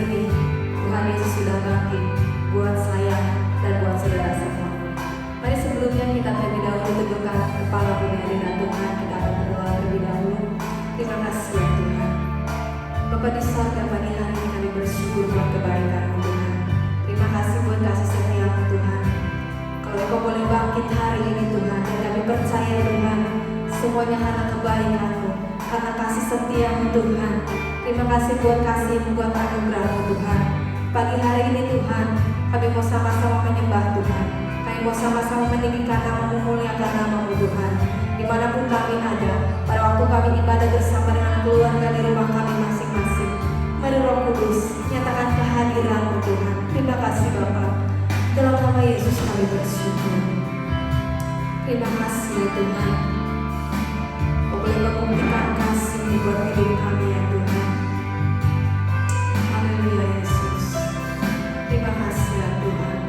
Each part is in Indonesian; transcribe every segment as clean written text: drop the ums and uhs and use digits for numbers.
ini Tuhan Yesus sudah bangkit buat saya dan buat saudara semua. Mari sebelumnya kita terlebih dahulu tundukkan kepala di hadirat Tuhan. Kita akan berdoa terlebih dahulu. Terima kasih ya Tuhan. Bapa di sorga, pagi hari ini kami bersyukur buat kebaikan-Mu Tuhan. Terima kasih buat kasih setia-Mu Tuhan. Kalau Engkau boleh bangkit hari ini Tuhan, dan kami percaya Tuhan, semuanya karena kebaikan-Mu, karena kasih setia-Mu Tuhan. Terima kasih buat kasih-Mu, buat anugerah-Mu Tuhan. Pagi hari ini Tuhan, kami mau sama-sama menyembah Tuhan. Kami mau sama-sama meninggikan nama-Mu, muliakan nama-Mu Tuhan. Dimanapun kami ada, pada waktu kami ibadah bersama dengan keluarga di rumah kami masing-masing. Mari Roh Kudus, nyatakan kehadiran-Mu Tuhan. Terima kasih Bapa. Dalam nama Yesus kami bersyukur. Terima kasih ya Tuhan. Kau boleh membuktikan kasih buat hidup kami ya Tuhan. Haleluya Yesus. Terima kasih ya Tuhan.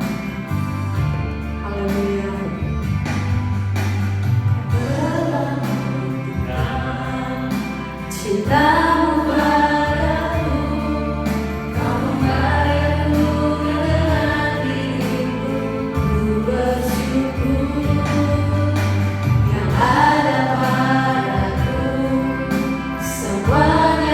Haleluya. Cinta-Mu padaku, Kau membayarku dengan dirimu. Ku bersyukur yang ada padaku, semuanya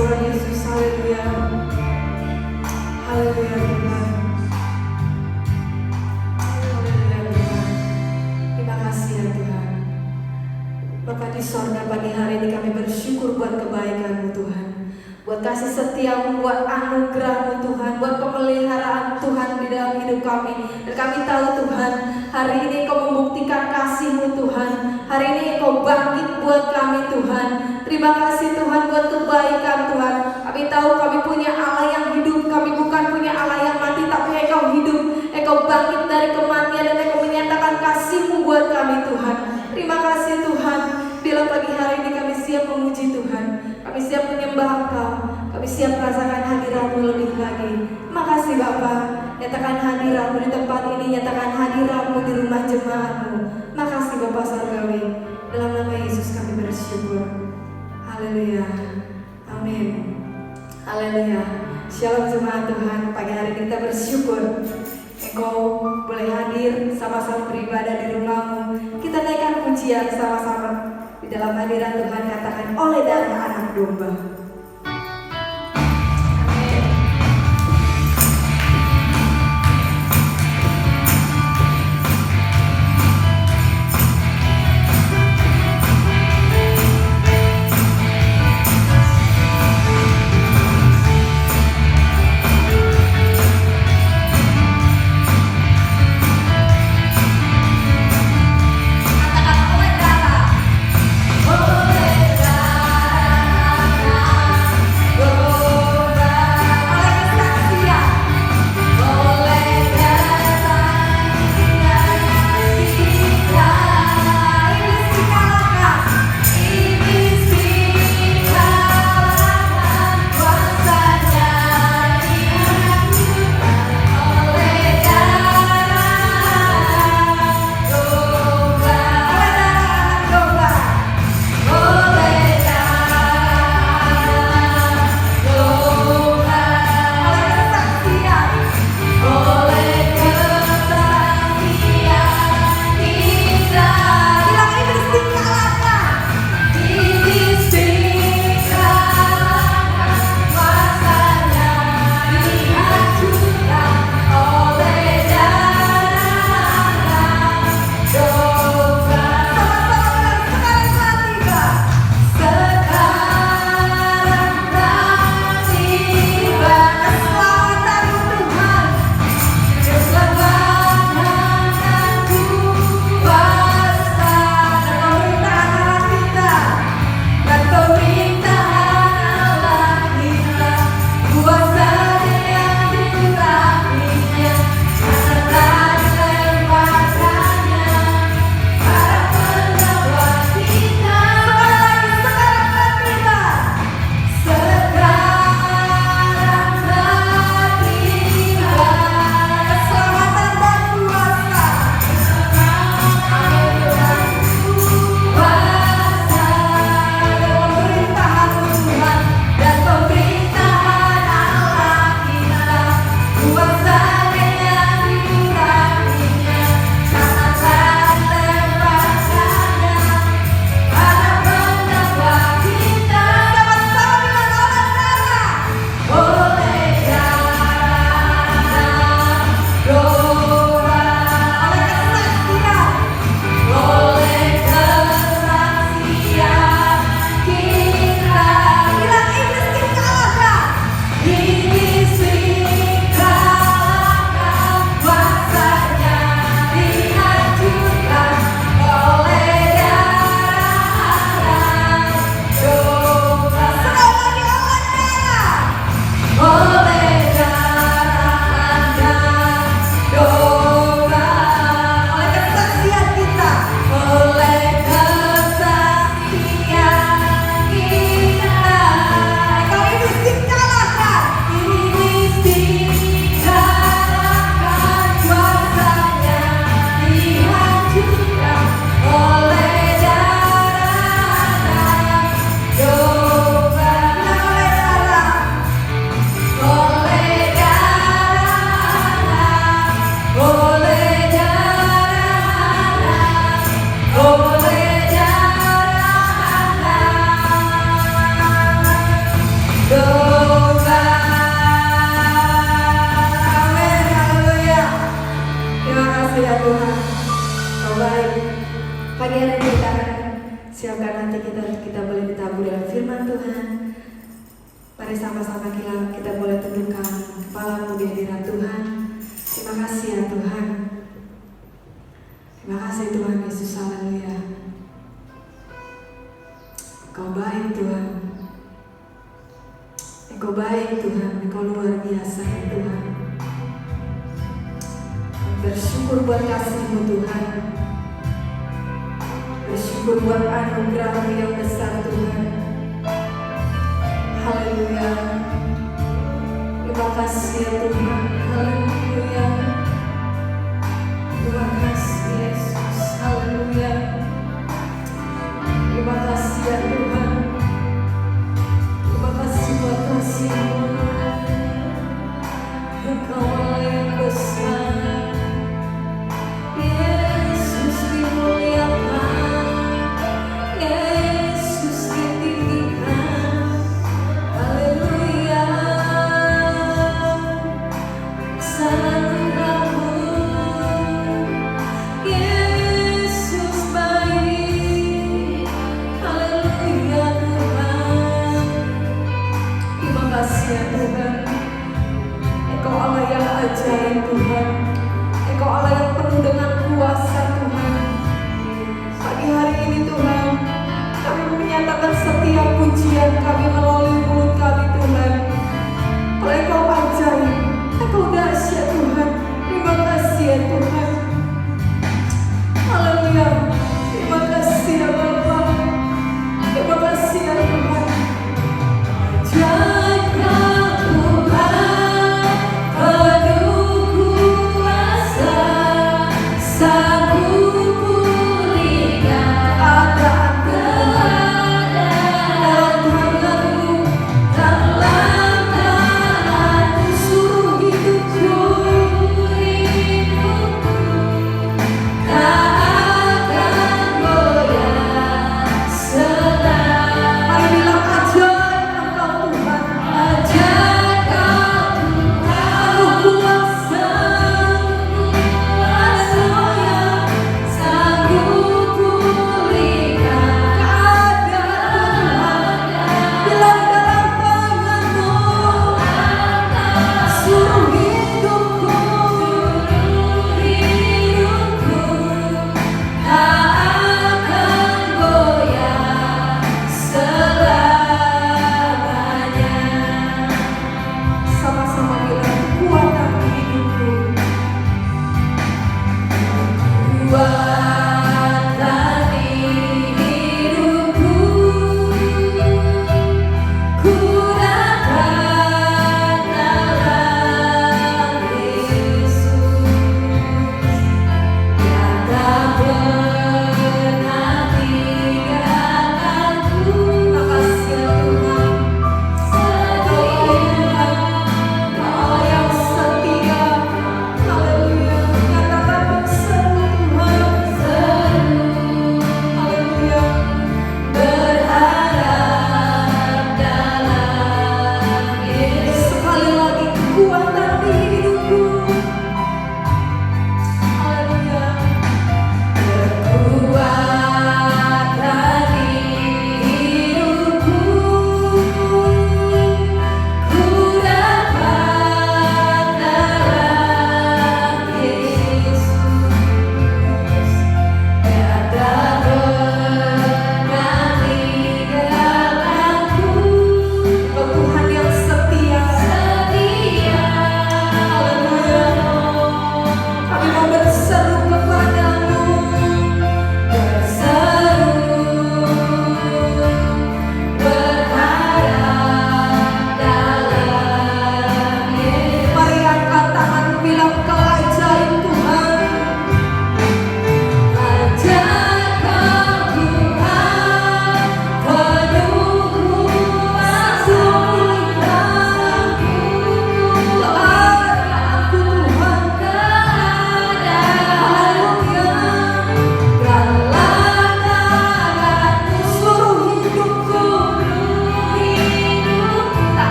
Tuhan Yesus. Haleluya. Haleluya Tuhan. Haleluya Tuhan. Terima kasih ya Tuhan. Bapa di sorga, pagi hari ini kami bersyukur buat kebaikan-Mu Tuhan, buat kasih setia-Mu, buat anugerah-Mu Tuhan, buat pemeliharaan Tuhan di dalam hidup kami. Dan kami tahu Tuhan, hari ini Kau membuktikan kasih-Mu Tuhan. Hari ini Kau bangkit buat kami Tuhan. Terima kasih Tuhan buat kebaikan Tuhan. Kami tahu kami punya Allah yang hidup. Kami bukan punya Allah yang mati, tapi Engkau hidup. Engkau bangkit dari kematian dan Engkau menyatakan kasih-Mu buat kami Tuhan. Terima kasih Tuhan. Bila pagi hari ini kami siap memuji Tuhan, kami siap menyembah Engkau, kami siap merasakan hadirat-Mu lebih lagi. Terima kasih Bapa. Nyatakan hadirat-Mu di tempat ini, nyatakan hadirat-Mu di rumah jemaat-Mu. Terima kasih Bapa Surgawi. Dalam nama Yesus kami bersyukur. Haleluya. Amin. Haleluya. Shalom jemaat Tuhan. Pagi hari ini kita bersyukur Engkau boleh hadir sama-sama beribadah di rumahmu. Kita naikkan pujian sama-sama di dalam hadirat Tuhan. Katakan oleh darah anak domba. Katakan oleh darah siapkan hati kita untuk kita boleh ditabur dalam firman Tuhan. Mari sama-sama kita boleh tundukkan kepalamu di hadirat Tuhan. Terima kasih ya Tuhan. Terima kasih Tuhan Yesus, haleluya. Engkau baik Tuhan. Engkau baik Tuhan, Engkau luar biasa ya Tuhan. Bersyukur buat kasih-Mu Tuhan. Bersyukur buat anugerah-Mu yang besar Tuhan. Haleluya. Terima kasih ya Tuhan. Haleluya. Terima kasih Yesus. Haleluya. Terima kasih ya Tuhan. Terima kasih buat kasih-Mu. Engkau Allah yang besar. Yesus dimuliakan. Yesus ditinggikan. Haleluya. Selalu Kamu. Yesus baik. Haleluya.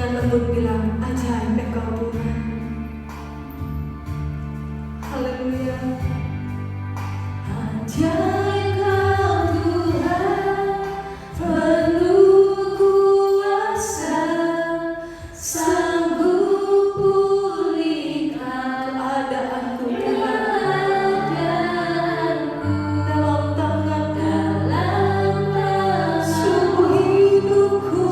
dengan lembut bilang, ajaib Engkau Tuhan. Haleluya. Ajaib Kau Tuhan, penuh kuasa, sanggup pulihkan keadaanku dalam tangan seluruh hidupku.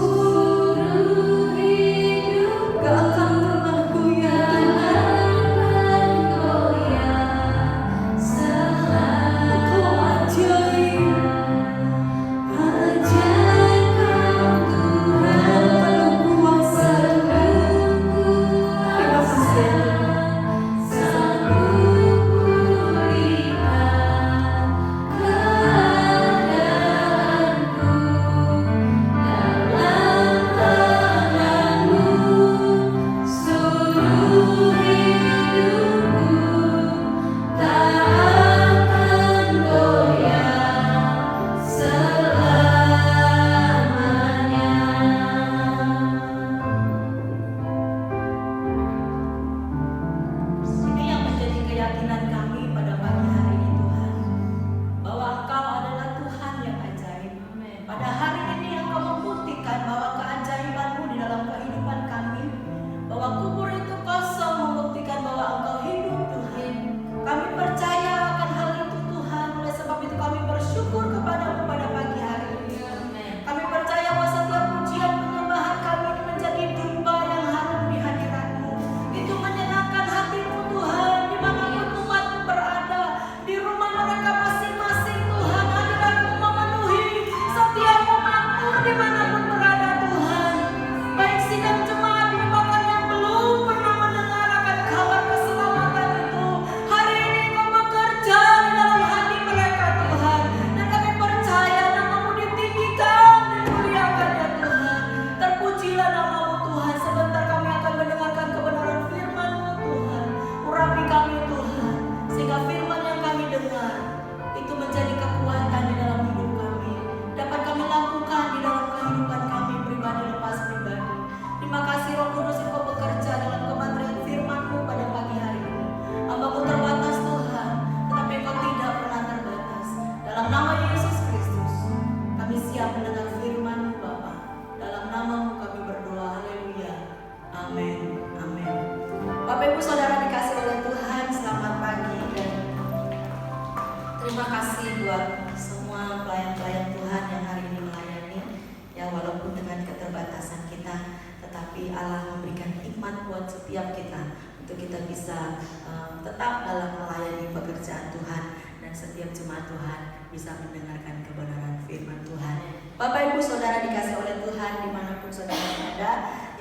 Gak akan pernah goyah Engkau ajaib. Penuh kuasa. Terima kasih Ini yang menjadi keyakinan kami pada pagi hari ini Tuhan, bahwa Engkau adalah Tuhan yang ajaib. Pada hari ini Engkau membuktikan bahwa keajaiban-Mu di dalam kehidupan kami, bahwa kubur itu kosong, membuktikan bahwa Engkau hidup Tuhan. Kami percaya akan hal itu Tuhan, oleh sebab itu kami bersyukur kepada-Mu pada pagi hari ini. Kami percaya bahwa setiap pujian penyembahan kami ini menjadi dupa yang harum di hadirat-Mu. Itu menyenangkan hati-Mu Tuhan, dimanapun umat-Mu berada, di rumah mereka masing-masing Tuhan, hadirat-Mu memenuhi setiap umat-Mu dimanapun berada Tuhan. Baik sidang jemaat-Mu bahkan yang belum pernah mendengar akan kabar keselamatan itu, hari ini Engkau bekerja di dalam hati mereka Tuhan. Dan kami percaya nama-Mu ditinggikan, dimuliakan ya Tuhan. Terpujilah nama-Mu Tuhan. Sebentar kami akan mendengarkan kebenaran firman-Mu Tuhan. Urapi kami Tuhan, sehingga firman yang kami dengar itu menjadi kekuatan di dalam hidup kami, dapat kami lakukan di dalam kehidupan kami pribadi lepas pribadi. Terima kasih Roh Kudus, Engkau bekerja dalam kematerian firman-Mu pada pagi hari ini. Hamba-Mu terbatas Tuhan, tetapi Engkau tidak pernah terbatas. Dalam nama Yesus Kristus kami siap mendengar firman-Mu Bapa. Dalam nama-Mu kami berdoa. Haleluya. Amin. Amin. Bapak Ibu Saudara dikasih oleh Tuhan, selamat pagi dan terima kasih buat semua pelayan-pelayan Tuhan yang hari ini melayani. Ya, walaupun dengan keterbatasan kita, tetapi Allah memberikan hikmat buat setiap kita untuk kita bisa tetap dalam melayani pekerjaan Tuhan, dan setiap jemaat Tuhan bisa mendengarkan kebenaran firman Tuhan. Bapak Ibu Saudara dikasih oleh Tuhan dimanapun saudara berada,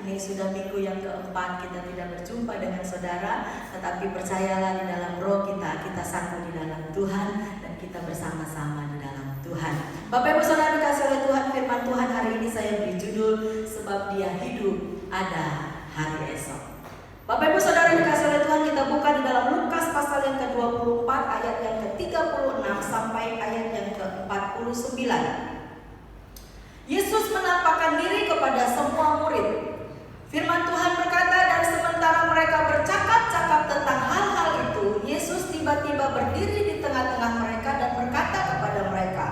ini sudah minggu yang keempat kita tidak berjumpa dengan saudara, tetapi percayalah di dalam roh kita satu di dalam Tuhan dan kita bersama-sama di dalam Tuhan. Bapak Ibu Saudara dikasih oleh Tuhan, firman Tuhan hari ini saya beri judul sebab Dia hidup ada hari esok. Bapak Ibu Saudara dikasih oleh Tuhan, kita buka di dalam Lukas pasal yang ke-24 ayat yang ke-36 sampai ayat yang ke-49. Yesus menampakkan diri kepada semua murid. Firman Tuhan berkata, dan sementara mereka bercakap-cakap tentang hal-hal itu, Yesus tiba-tiba berdiri di tengah-tengah mereka dan berkata kepada mereka,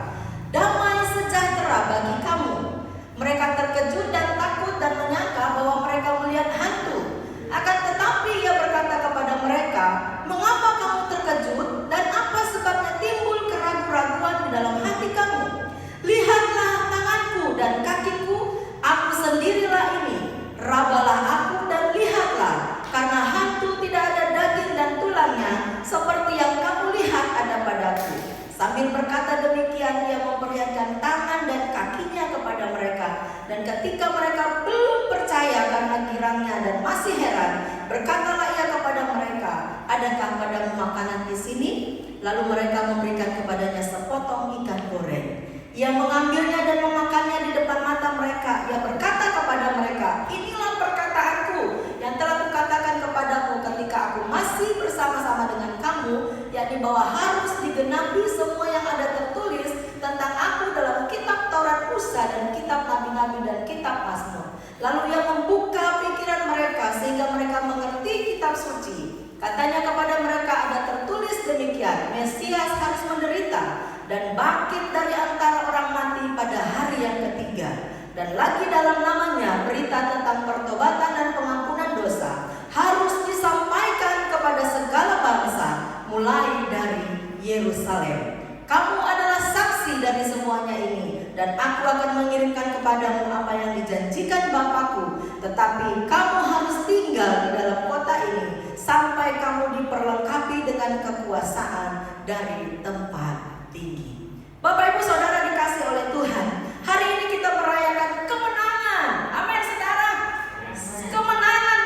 "Damai sejahtera bagi kamu." Mereka terkejut dan takut dan menyangka bahwa mereka melihat hantu. Akan tetapi Ia berkata kepada mereka, "Mengapa kamu terkejut dan apa sebabnya timbul keraguan-raguan di dalam hati kamu? Lihatlah tanganku dan kakiku, aku sendirilah ini. Rabalah aku dan lihatlah, karena hantu tidak ada daging dan tulangnya seperti yang kamu lihat ada padaku." Sambil berkata demikian, Ia memperlihatkan tangan dan kakinya kepada mereka. Dan ketika mereka belum percaya karena girangnya dan masih heran, berkatalah Ia kepada mereka, "Adakah padamu makanan di sini?" Lalu mereka memberikan kepadanya sepotong ikan goreng. Ia mengambilnya dan memakannya di depan mata mereka. Ia berkata kepada mereka, "Inilah perkataanku yang telah kukatakan kepadamu ketika aku masih bersama-sama dengan kamu, yakni bahwa harus digenapi semua yang ada tertulis tentang aku dalam kitab Taurat Musa dan kitab Nabi-Nabi dan kitab Mazmur." Lalu Ia membuka Katanya kepada mereka, ada tertulis demikian, Mesias harus menderita dan bangkit dari antara orang mati pada hari yang ketiga. Dan lagi dalam namanya berita tentang pertobatan dan pengampunan dosa harus disampaikan kepada segala bangsa, mulai dari Yerusalem. Kamu adalah saksi dari semuanya ini, dan aku akan mengirimkan kepadamu apa yang dijanjikan Bapakku. Tetapi kamu harus tinggal di dalam kota ini sampai kamu diperlengkapi dengan kekuasaan dari tempat tinggi. Bapak Ibu Saudara dikasih oleh Tuhan, hari ini kita merayakan kemenangan. Amin saudara. Kemenangan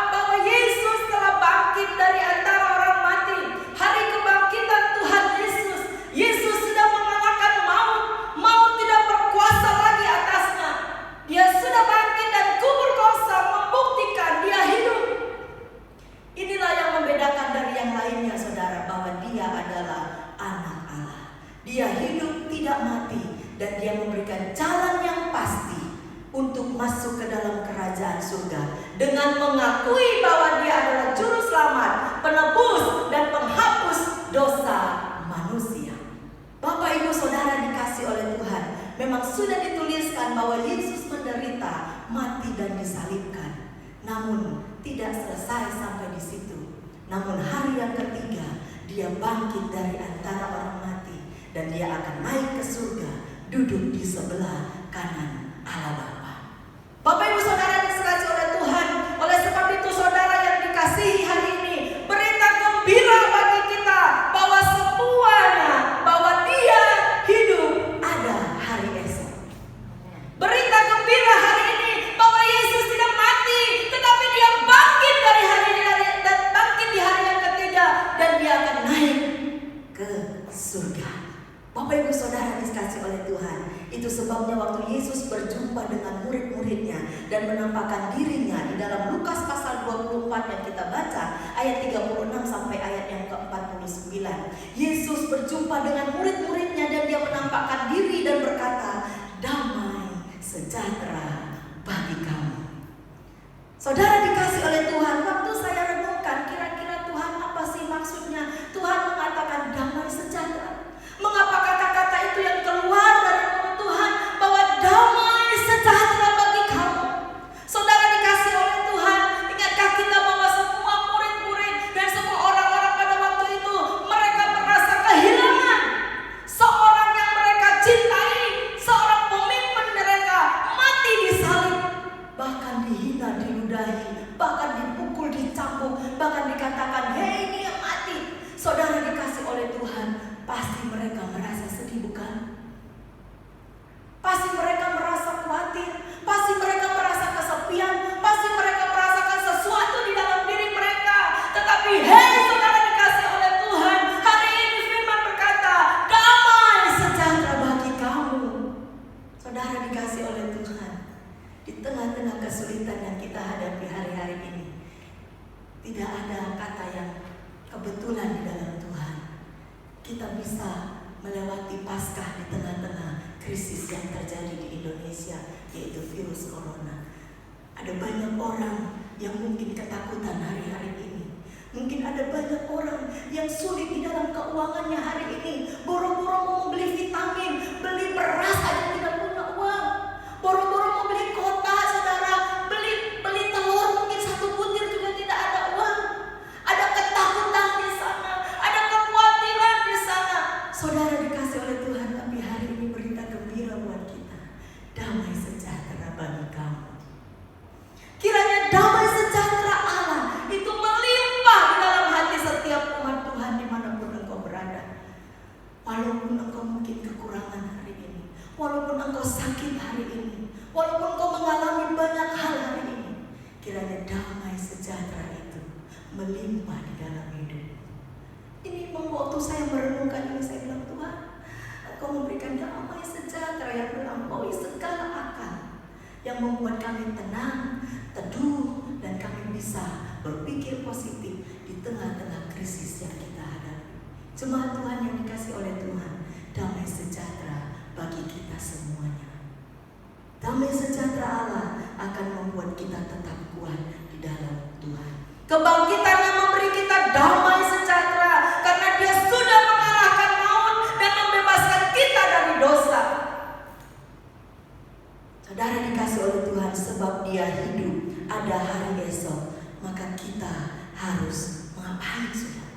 bahwa Yesus telah bangkit dari antara orang mati. Hari kebangkitan Tuhan Yesus. Yesus sudah mengalahkan maut. Maut tidak berkuasa lagi atasnya. Dia sudah bangkit dan kubur kosong membuktikan dia hidup. Inilah yang membedakan dari yang lainnya saudara, bahwa dia adalah anak Allah. Dia hidup tidak mati dan dia memberikan jalan yang pasti untuk masuk ke dalam kerajaan surga dengan mengakui bahwa dia adalah juru selamat, penebus dan penghapus dosa manusia. Bapak Ibu Saudara dikasih oleh Tuhan, memang sudah dituliskan bahwa Yesus menderita, mati dan disalibkan. Namun tidak selesai sampai di situ. Namun hari yang ketiga dia bangkit dari antara orang mati dan dia akan naik ke surga, duduk di sebelah kanan Allah Bapa. Bapak Ibu Saudara dikasihi oleh Tuhan, oleh sebab itu saudara yang dikasihi hari ini, berita gembira bagi kita bahwa semuanya, bahwa dia hidup ada hari esok. Berita gembira hari ini bahwa Yesus tidak mati, tetapi dia bangkit dari dan bangkit di hari yang ketiga dan dia akan naik ke surga. Bapak Ibu Saudara dikasihi oleh Tuhan, itu sebabnya waktu Yesus berjumpa dengan murid-muridnya dan menampakkan dirinya di dalam Lukas pasal 24 yang kita baca ayat 36 sampai ayat yang ke-49. Yesus berjumpa dengan murid-muridnya dan dia menampakkan diri dan berkata, damai sejahtera bagi kamu. Saudara dikasihi oleh Tuhan, waktu saya renungkan kira-kira Tuhan apa sih maksudnya Tuhan mengatakan damai sejahtera. Mengapa kata-kata itu yang keluar dari mulut Tuhan bahwa damai sejahtera bagi kamu? Saudara dikasihi oleh Tuhan, ingatkah kita bahwa semua murid-murid dan semua orang-orang pada waktu itu mereka merasa kehilangan seorang yang mereka cintai, seorang pemimpin mereka mati disalib, bahkan dihina, diludahi, bahkan dipukul, dicambuk, bahkan dikatakan, hei ini yang mati. Saudara dikasihi oleh Tuhan, pasti mereka merasa sedih bukan? Pasti mereka merasa khawatir, pasti mereka merasa kesepian, pasti mereka merasakan sesuatu di dalam diri mereka. Tetapi hei saudara dikasihi oleh Tuhan, hari ini firman berkata, damai sejahtera bagi kamu. Saudara dikasihi oleh Tuhan, di tengah-tengah kesulitan yang kita hadapi hari-hari ini, tidak ada kata yang kebetulan di dalam Tuhan. Kita bisa melewati Paskah di tengah-tengah krisis yang terjadi di Indonesia, yaitu virus corona. Ada banyak orang yang mungkin ketakutan hari-hari ini. Mungkin ada banyak orang yang sulit di dalam keuangannya hari ini. Boro-boro mau beli vitamin, beli beras aja tidak punya uang. Boro-boro mau beli kota, saudara, beli telur mungkin satu butir juga tidak ada uang. Ada ketakutan di sana, ada kekhawatiran di sana. Saudara dikasih oleh Tuhan, tapi hari ini berita gembira buat kita. Damai sejahtera bagi kamu. Kiranya damai sejahtera Allah itu melimpah di dalam hati setiap umat Tuhan dimanapun engkau berada. Walaupun engkau mungkin kekurangan hari ini, walaupun engkau sakit hari ini, walaupun engkau mengalami banyak hal hari ini, kiranya damai sejahtera itu melimpah di dalam hidup. Ini waktu saya merenungkan ini, saya bilang, Tuhan, Engkau memberikan damai sejahtera yang melampaui segala akal, yang membuat kami tenang, teduh, dan kami bisa berpikir positif di tengah-tengah krisis yang kita hadapi. Jemaat Tuhan yang dikasih oleh Tuhan, damai sejahtera bagi kita semuanya. Damai sejahtera Allah akan membuat kita tetap kuat di dalam Tuhan. Kebangkitan yang memberi kita dia hidup ada hari esok, maka kita harus mengapain, saudara?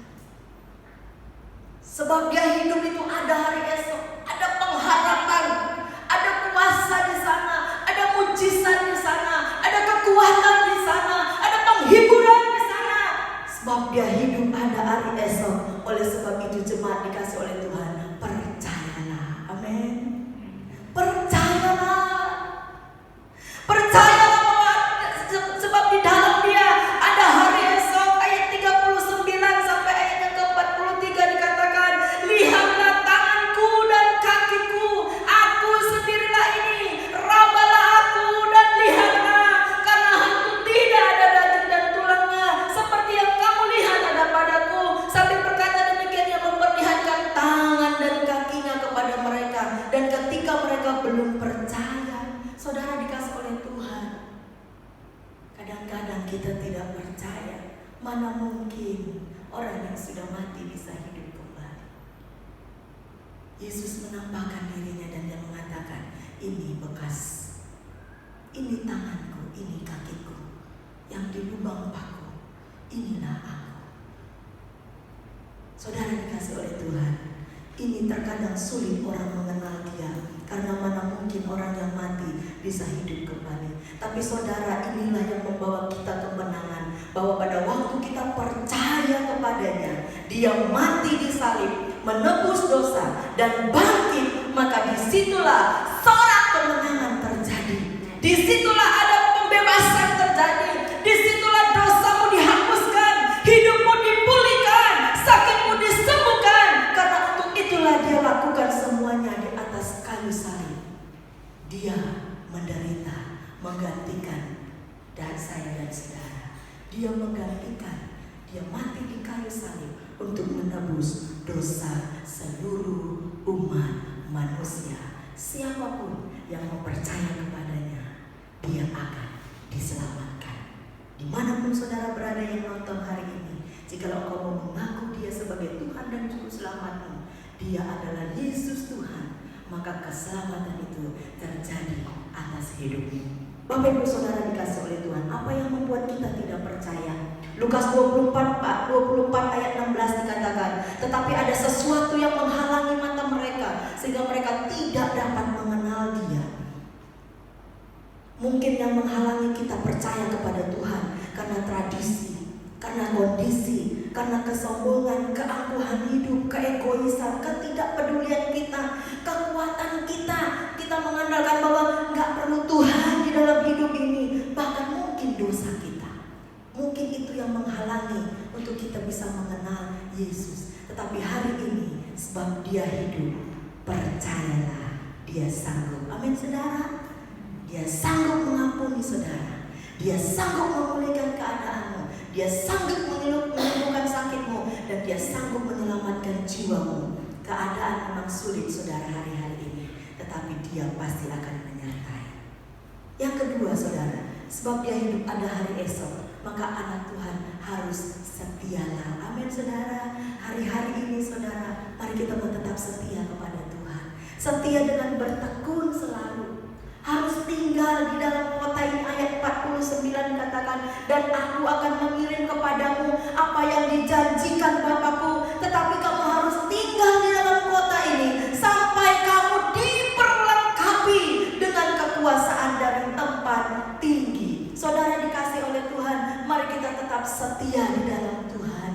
Sebab dia hidup itu ada hari esok, ada pengharapan, ada kuasa di sana, ada mujizat di sana, ada kekuatan di sana, ada penghiburan di sana. Sebab dia hidup ada hari esok. Oleh sebab itu jemaat dikasih oleh Tuhan, percayalah. Amin. Percayalah. Percayalah bahwa sebab di dalam dia ada hari esok. Ayat 39 sampai ayat yang ke-43 dikatakan, lihatlah tanganku dan kakiku, aku sendirilah ini, rabalah aku dan lihatlah, karena aku tidak ada daging dan tulangnya, seperti yang kamu lihat ada padaku. Sambil berkata demikian, ia memperlihatkan tangan dan kakinya kepada mereka. Dan ketika mereka belum percaya, saudara dikasih oleh Tuhan, kadang-kadang kita tidak percaya. Mana mungkin orang yang sudah mati bisa hidup kembali. Yesus menampakkan dirinya dan dia mengatakan, ini bekas, ini tanganku, ini kakiku, yang di lubang paku, inilah aku. Saudara dikasih oleh Tuhan, ini terkadang sulit orang mengenal dia, karena mana mungkin orang yang mati bisa hidup kembali. Tapi saudara, inilah yang membawa kita kemenangan, bahwa pada waktu kita percaya kepadanya, dia mati di salib, menebus dosa dan bangkit, maka disitulah sorak kemenangan terjadi. Disitulah ada pembebasan terjadi. Disitulah dosamu dihapuskan, hidupmu dipulihkan, sakitmu disembuhkan. Karena untuk itulah dia lakukan semuanya di atas kayu salib. Dia menderita, menggantikan dan saya dan saudara. Dia menggantikan, dia mati di kayu salib untuk menebus dosa seluruh umat manusia. Siapapun yang mempercaya kepadanya, dia akan diselamatkan. Dimanapun saudara berada yang nonton hari ini, jikalau engkau mau mengaku dia sebagai Tuhan dan Juru Selamatmu, dia adalah Yesus Tuhan, maka keselamatan itu terjadi atas hidupmu. Bapak Ibu Saudara dikasih oleh Tuhan, apa yang membuat kita tidak percaya? Lukas 24 ayat 16 dikatakan, tetapi ada sesuatu yang menghalangi mata mereka, sehingga mereka tidak dapat mengenal dia. Mungkin yang menghalangi kita percaya kepada Tuhan karena tradisi, karena kondisi, karena kesombongan, keangkuhan hidup, keegoisan, ketidakpedulian kita, kekuatan kita. Kita mengandalkan bahwa nggak perlu Tuhan di dalam hidup ini. Bahkan mungkin dosa kita, mungkin itu yang menghalangi untuk kita bisa mengenal Yesus. Tetapi hari ini, sebab dia hidup, percayalah dia sanggup. Amin saudara. Dia sanggup mengampuni saudara. Dia sanggup memulihkan keadaanmu. Dia sanggup menyembuhkan sakitmu. Dan dia sanggup menyelamatkan jiwamu. Keadaan memang sulit saudara hari-hari ini, tetapi dia pasti akan menyertai. Yang kedua saudara, sebab dia hidup ada hari esok, maka anak Tuhan harus setialah. Amin saudara. Hari-hari ini saudara, mari kita tetap setia kepada Tuhan. Setia dengan bertekun selalu. Harus tinggal di dalam kota ini. Ayat 49 dikatakan, dan aku akan mengirim kepadamu apa yang dijanjikan Bapakku, tetapi kamu harus tinggal di dalam kota ini sampai kamu diperlengkapi dengan kekuasaan dari tempat tinggi. Saudara dikasih oleh Tuhan, mari kita tetap setia di dalam Tuhan.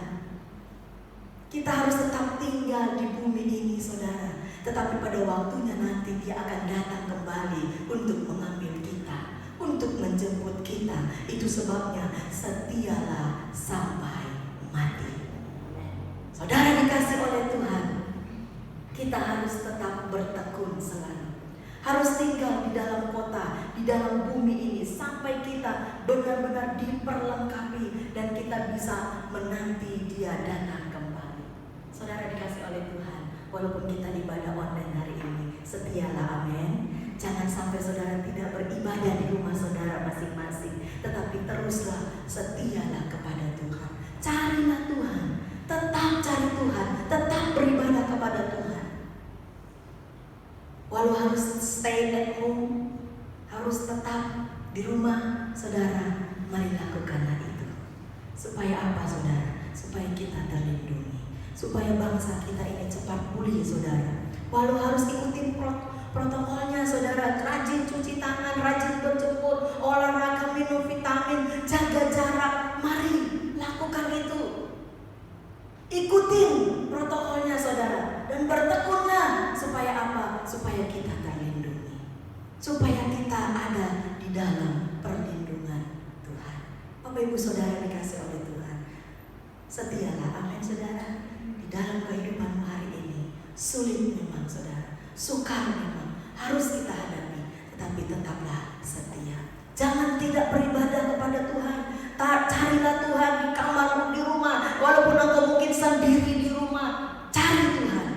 Kita harus tetap tinggal di bumi ini saudara. Tetapi pada waktunya nanti dia akan datang kembali untuk mengambil kita, untuk menjemput kita. Itu sebabnya setialah sampai mati. Saudara dikasih oleh Tuhan, kita harus tetap bertekun selalu. Harus tinggal di dalam kota, di dalam bumi ini sampai kita benar-benar diperlengkapi dan kita bisa menanti dia datang kembali. Saudara dikasih oleh Tuhan, walaupun kita ibadah online hari ini, setialah, amin. Jangan sampai saudara tidak beribadah di rumah saudara masing-masing, tetapi teruslah setialah kepada Tuhan. Carilah Tuhan, tetap cari Tuhan, tetap beribadah kepada Tuhan. Walau harus stay at home, harus tetap di rumah, saudara, mari lakukanlah itu. Supaya apa saudara? Supaya kita terlindungi, supaya bangsa kita ini cepat pulih saudara. Walau harus ikutin protokolnya saudara, rajin cuci tangan, rajin berjemur, olahraga, minum vitamin, jaga jarak, mari lakukan itu. Ikutin protokolnya saudara, dan bertekunlah. Supaya apa? Supaya kita terlindungi, supaya kita ada di dalam perlindungan Tuhan. Bapak Ibu Saudara dikasih oleh Tuhan, setialah, amin saudara, di dalam kehidupanmu hari ini. Sulit memang saudara, sukar memang, harus kita hadapi, tetapi tetaplah setia. Jangan tidak beribadah kepada Tuhan. Carilah Tuhan di kamarmu, di rumah, walaupun engkau mungkin sendiri di rumah. Cari Tuhan,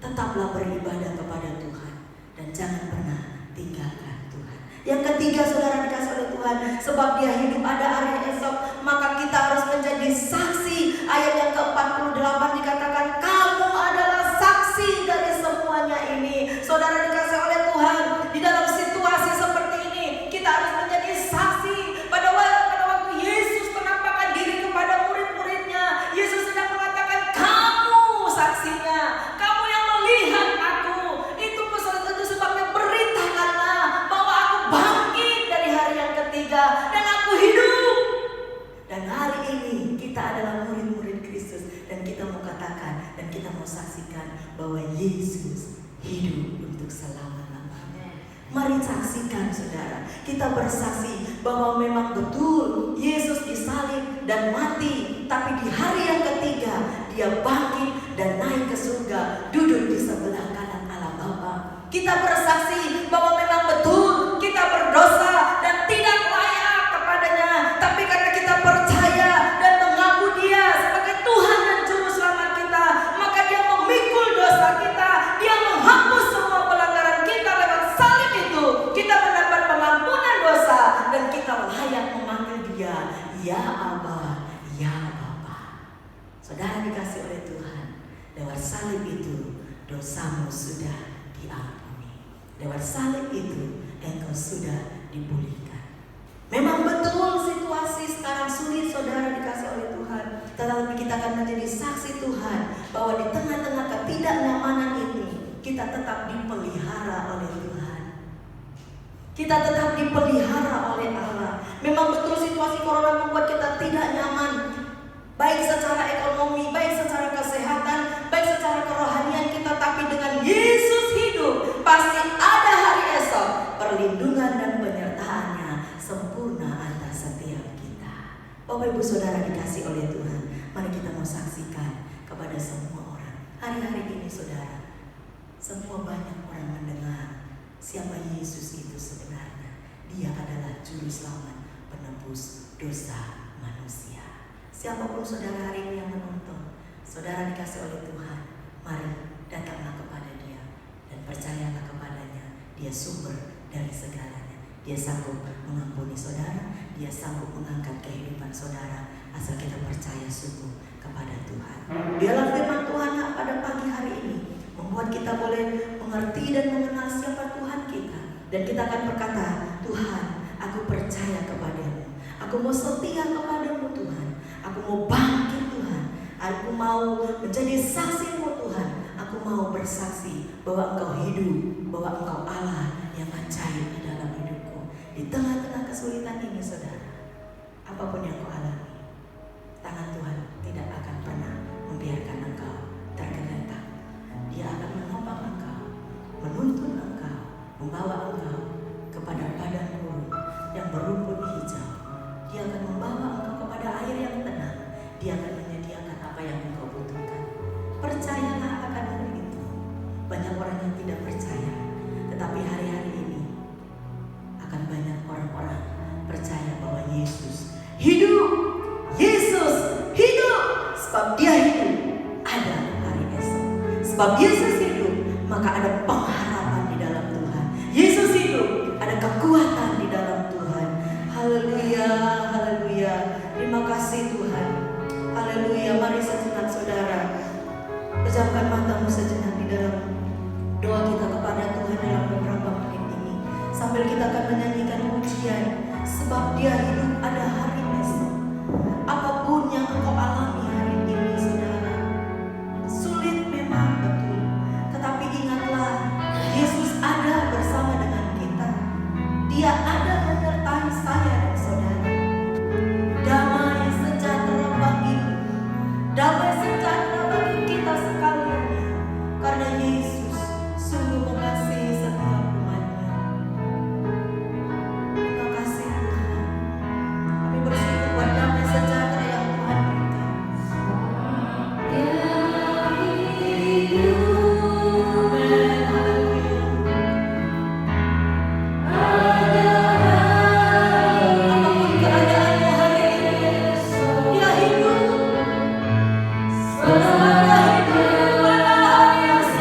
tetaplah beribadah kepada Tuhan, dan jangan pernah tinggalkan Tuhan. Yang ketiga saudara dikasih oleh Tuhan, sebab Dia hidup ada hari esok, maka kita harus menjadi saksi. Ayat yang ke-48 dikatakan, kamu adalah saksi dari semuanya ini. Saudara dikasih oleh Tuhan, di dalam situasi seperti ini kita harus menjadi saksi. Pada waktu Yesus menampakkan diri kepada murid-muridnya, Yesus sedang mengatakan, kamu saksinya, kamu yang melihat aku. Itu sebabnya beritakanlah bahwa aku bangkit dari hari yang ketiga dan aku hidup. Dan hari ini kita adalah murid-murid Kristus, dan kita mau katakan dan kita mau saksikan bahwa Yesus hidup untuk selama-lamanya. Mari saksikan saudara, kita bersaksi bahwa memang betul Yesus disalib dan mati, tapi di hari yang ketiga Dia bangkit dan naik ke surga, duduk di sebelah kanan Allah Bapa. Kita bersaksi bahwa memang betul kita berdosa dan tidak layak kepadanya, tapi karena kita percaya dan mengaku Dia sebagai Tuhan dan Juru Selamat kita, maka Dia memikul dosa kita, Dia menghapus semua pelanggaran kita. Lewat salib itu kita mendapat pengampunan dosa, dan kita layak memanggil Dia ya Aba, ya Bapa. Saudara dikasih oleh Tuhan, lewat salib itu dosamu sudah diampuni. Lewat salib itu engkau sudah dipulihkan. Memang betul situasi sekarang sulit saudara dikasih oleh Tuhan, tetapi kita akan menjadi saksi Tuhan bahwa di tengah-tengah ketidaknyamanan ini kita tetap dipelihara oleh Tuhan. Kita tetap dipelihara oleh Allah. Memang betul situasi corona membuat kita tidak nyaman, baik secara ekonomi, baik secara kesehatan, baik secara kerohanian kita, tapi dengan Yesus hidup pasti ada hari esok. Perlindungan dan penyertaannya sempurna atas setiap kita. Bapak Ibu Saudara dikasih oleh Tuhan, mari kita mau saksikan kepada semua orang. Hari-hari ini saudara, semua banyak orang mendengar siapa Yesus itu sebenarnya. Dia adalah Juru Selamat, penebus dosa manusia. Siapapun saudara hari ini yang menonton, saudara dikasih oleh Tuhan, mari datanglah kepada Dia dan percayalah kepadanya. Dia sumber dari segalanya. Dia sanggup mengampuni saudara, Dia sanggup mengangkat kehidupan saudara, asal kita percaya sungguh kepada Tuhan. Biarlah firman Tuhan pada pagi hari ini membuat kita boleh mengerti dan mengenal siapa Tuhan kita, dan kita akan berkata, Tuhan, aku percaya kepadamu, aku mau setia kepadamu Tuhan, aku mau bangkit Tuhan, aku mau menjadi saksimu Tuhan, aku mau bersaksi bahwa Engkau hidup, bahwa Engkau Allah yang ajaib di dalam hidupku. Di tengah-tengah kesulitan ini saudara, apapun yang kau alami, tangan Tuhan tidak akan pernah membiarkan engkau tergeletak. Dia akan menopang engkau, menuntun engkau, membawa engkau kepada padang gurun yang berumput hijau. Dia akan membawa engkau kepada air yang tenang. Dia akan menyediakan apa yang engkau butuhkan. Percayalah akan hal itu. Banyak orang yang tidak percaya, tetapi hari-hari ini akan banyak orang-orang percaya bahwa Yesus hidup. Yesus hidup. Sebab Dia hidup, ada hari esok. Sebab Yesus hidup, maka ada pengharapan di dalam Tuhan. Yesus hidup, ada kekuatan di dalam Tuhan. Haleluya, haleluya. Terima kasih Tuhan. Haleluya. Mari sejenak saudara, pejamkan matamu sejenak di dalam doa kita kepada Tuhan dalam beberapa menit ini, sambil kita akan menyanyikan pujian sebab Dia hidup ada hari esok. Apapun yang engkau alami hari ini, saudara, sulit memang betul, tetapi ingatlah, Yesus ada bersama dengan kita. Dia ada menyertai saya dan saudara. Damai sejahtera bagimu, damai sejahtera bagi kita sekalian, karena Yesus sungguh mengasihi setiap umatnya. Terima kasih Tuhan. Kami bersyukur buat damai sejahtera yang Tuhan berikan. Amin. Haleluya. Apapun keadaanmu hari ini, Dia hidup. Dia hidup pada hari esok. Haleluya.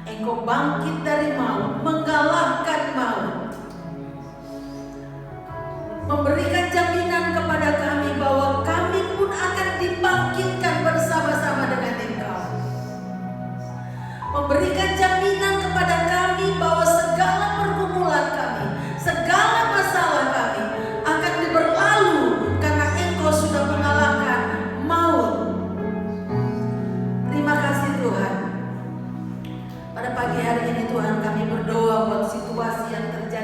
Engkau bangkit dari maut, mengalahkan maut, memberikan jaminan kepada kami bahwa kami pun akan dibangkitkan bersama-sama dengan Engkau. Memberikan jaminan kepada kami bahwa segala pergumulan kami, segala masalah kami akan berlalu karena Engkau sudah mengalahkan maut. Terima kasih Tuhan. Pada pagi hari ini Tuhan, kami berdoa buat situasi yang terjadi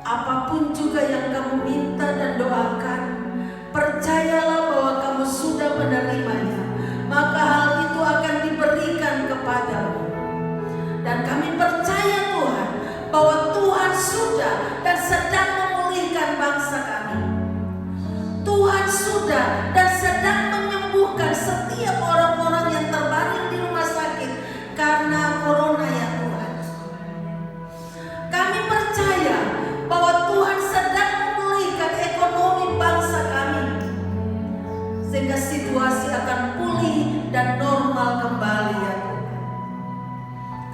apapun juga yang kamu minta dan doakan, percayalah bahwa kamu sudah menerimanya, maka hal itu akan diberikan kepadamu. Dan kami percaya Tuhan bahwa Tuhan sudah dan sedang memulihkan bangsa kami. Tuhan sudah dan sedang menyembuhkan setiap orang-orang yang terbaring di rumah sakit karena corona ya Tuhan. Kami percaya bahwa Tuhan sedang memulihkan ekonomi bangsa kami, sehingga situasi akan pulih dan normal kembali ya Tuhan.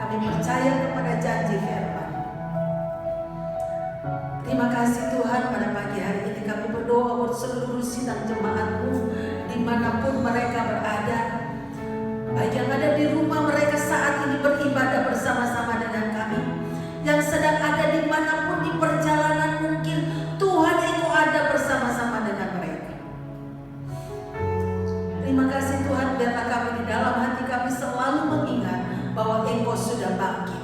Kami percaya kepada janji firman. Terima kasih Tuhan, pada pagi hari ini kami berdoa buat seluruh sidang jemaat-Mu dimanapun mereka berada, baik yang ada di rumah mereka saat ini beribadah bersama-sama dengan kami, yang sedang ada dimanapun di perjalanan mungkin Tuhan Engkau ada bersama-sama dengan mereka. Terima kasih Tuhan, biarlah kami di dalam hati kami selalu mengingat bahwa Engkau sudah bangkit.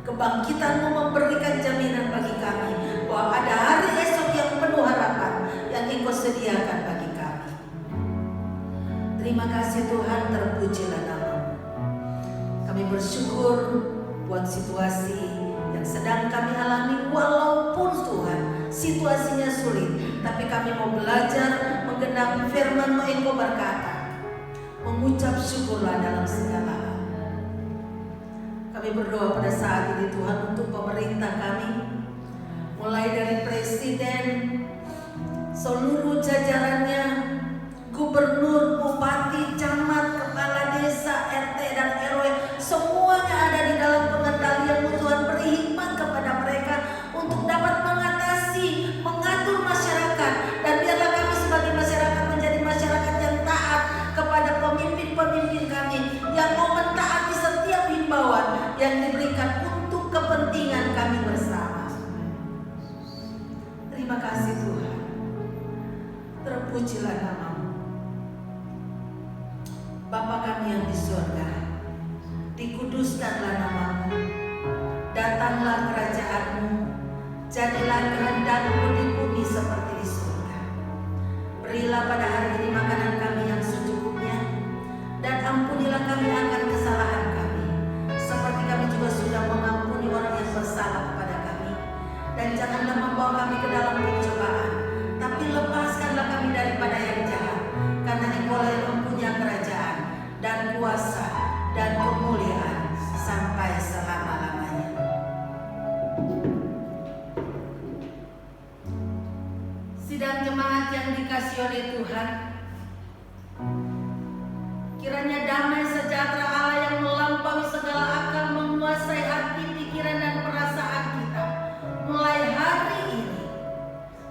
Kebangkitan-Mu memberikan jaminan bagi kami bahwa ada hari esok yang penuh harapan yang Engkau sediakan bagi kami. Terima kasih Tuhan, terpujilah nama-Mu. Kami bersyukur buat situasi yang sedang kami alami, walaupun Tuhan situasinya sulit, tapi kami mau belajar menggenapi firman-Mu. Engkau berkata, mengucap syukurlah dalam segala hal. Kami berdoa pada saat ini Tuhan untuk pemerintah kami, mulai dari presiden, seluruh jajarannya, gubernur, bupati, camat, kepala desa, RT dan RW, semuanya ada di dalam pengendalian-Mu Tuhan. Beri hikmat kepada mereka untuk dapat mengatasi, mengatur masyarakat, dan biarlah kami sebagai masyarakat menjadi masyarakat yang taat kepada pemimpin-pemimpin kami, yang mau mentaati setiap himbauan yang diberikan untuk kepentingan kami bersama. Terima kasih Tuhan, terpujilah nama-Mu. Bapa kami yang di surga, dikuduskanlah nama-Mu, datanglah kerajaan-Mu, jadilah kehendak-Mu di bumi seperti di surga. Berilah pada hari ini makanan kami yang secukupnya, dan ampunilah kami akan kesalahan kami, seperti kami juga sudah mengampuni orang yang bersalah kepada kami. Dan janganlah membawa kami ke dalam pencobaan, tapi lepaskanlah kami daripada yang jahat, karena Engkau yang mempunyai kerajaan dan kuasa dan kemuliaan sampai selama-lamanya. Sidang jemaat yang dikasihi oleh Tuhan, kiranya damai sejahtera Allah yang melampaui segala akal menguasai hati, pikiran dan perasaan kita mulai hari ini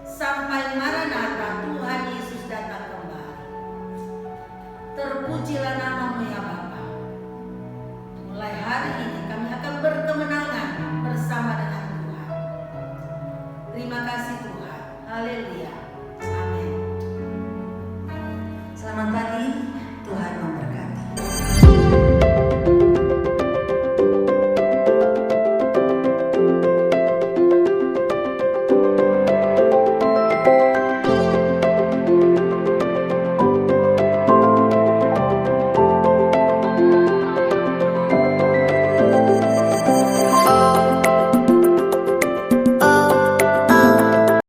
sampai Maranatha Tuhan Yesus datang kembali. Terpujilah nama-Mu ya Bapa. Mulai hari ini kami akan berkemenangan bersama dengan Tuhan. Terima kasih Tuhan. Haleluya.